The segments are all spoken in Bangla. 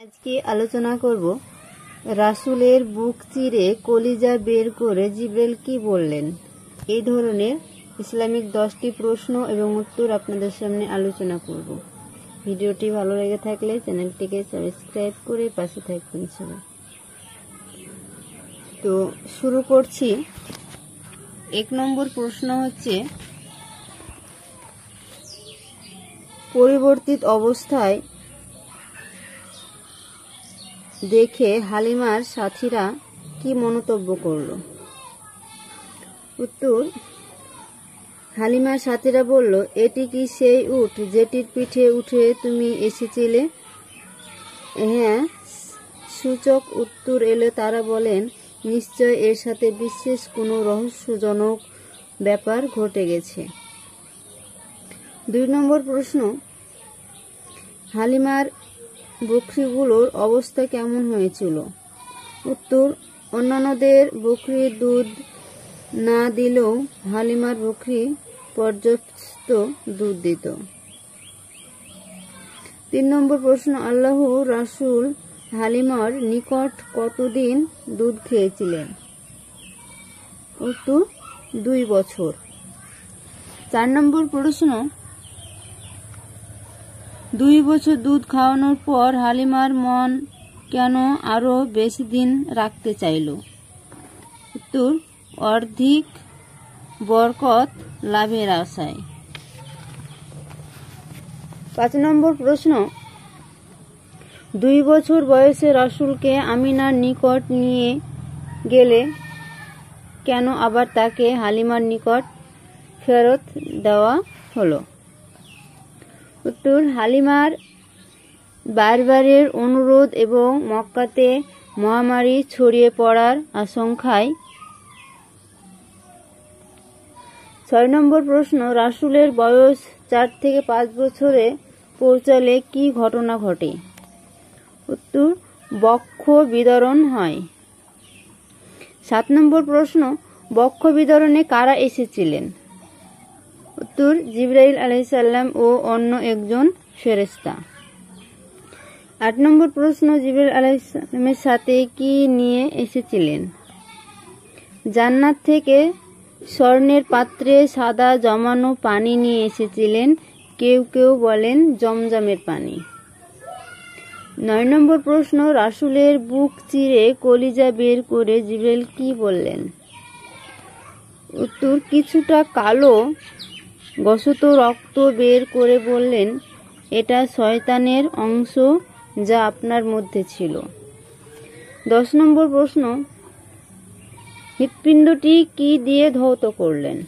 আজকে আলোচনা করব রাসূলের বুক চিরে কলিজা বের করে জিবরাইল কি বললেন। এই ধরনের ইসলামিক 10টি প্রশ্ন এবং উত্তর আপনাদের সামনে আলোচনা করব। ভিডিওটি ভালো লেগে থাকলে চ্যানেলটিকে সাবস্ক্রাইব করে পাশে থাকবেন সবাই। তো শুরু করছি। 1 নম্বর প্রশ্ন হচ্ছে, পরিবর্তিত অবস্থায় দেখে হালিমার সাথীরা কি মন্তব্য করল? উত্তর, হালিমার সাথীরা বলল, এটি কি সেই উট যেটির পিঠে উঠে তুমি এসেছিলে? হ্যাঁ, সূচক উত্তর এলে তারা বলেন, নিশ্চয় এর সাথে বিশেষ কোনো রহস্যজনক ব্যাপার ঘটে গেছে। 2 নম্বর প্রশ্ন, হালিমার বকরিগুলোর অবস্থা কেমন হয়েছিল? উত্তর, অন্যান্যদের বকরির দুধ না দিলেও হালিমার বকরি পর্যাপ্ত দুধ দিত। 3 নম্বর প্রশ্ন, আল্লাহ রাসূল হালিমার নিকট কতদিন দুধ খেয়েছিলেন? উত্তর, 2 বছর। 4 নম্বর প্রশ্ন, 2 বছর দুধ খাওয়ানোর পর হালিমার মন কেন আরো বেশি দিন রাখতে চাইল? উত্তর, অর্ধেক বরকত লাভের আশায়। 5 নম্বর প্রশ্ন, 2 বছর বয়সে রাসূলকে আমিনার নিকট নিয়ে গেলে কেন আবার তাকে হালিমার নিকট ফেরত দেওয়া হলো? উত্তর, হালিমার বারবারের অনুরোধ এবং মক্কাতে মহামারী ছড়িয়ে পড়ার আশঙ্কায়। 6 নম্বর প্রশ্ন, রাসূলের বয়স 4 থেকে 5 বছরে পৌঁছালে কি ঘটনা ঘটে? উত্তর, বক্ষ বিদরণ হয়। 7 নম্বর প্রশ্ন, বক্ষ বিদরণে কারা এসেছিলেন? উত্তর, জিবরাইল আলাইহিস সালাম ও অন্য একজন ফেরেশতা। 8 নম্বর প্রশ্ন, জিবরাইল আলাইহিস সালামের সাথে কি নিয়ে এসেছিলেন? জান্নাত থেকে স্বর্ণের পাত্রে সাদা জমানো পানি নিয়ে এসেছিলেন, কেউ কেউ বলেন জমজমের পানি। 9 নম্বর প্রশ্ন, রাসূলের বুক চিরে কলিজা বের করে জিবরাইল কি বললেন? উত্তর, কিছুটা কালো গসত রক্ত বের করে বললেন, এটা শয়তানের অংশ যা আপনার মধ্যে ছিল। 10 নম্বর প্রশ্ন, হৃৎপিণ্ডটি কি দিয়ে ধৌত করলেন?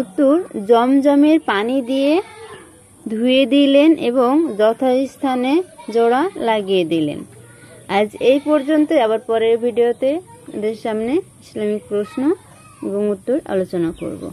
উত্তর, জমজমের পানি দিয়ে ধুয়ে দিলেন এবং যথাস্থানে জোড়া লাগিয়ে দিলেন। আজ এই পর্যন্ত। আবার পরের ভিডিওতে আমাদের সামনে ইসলামিক প্রশ্ন এবং উত্তর আলোচনা করব।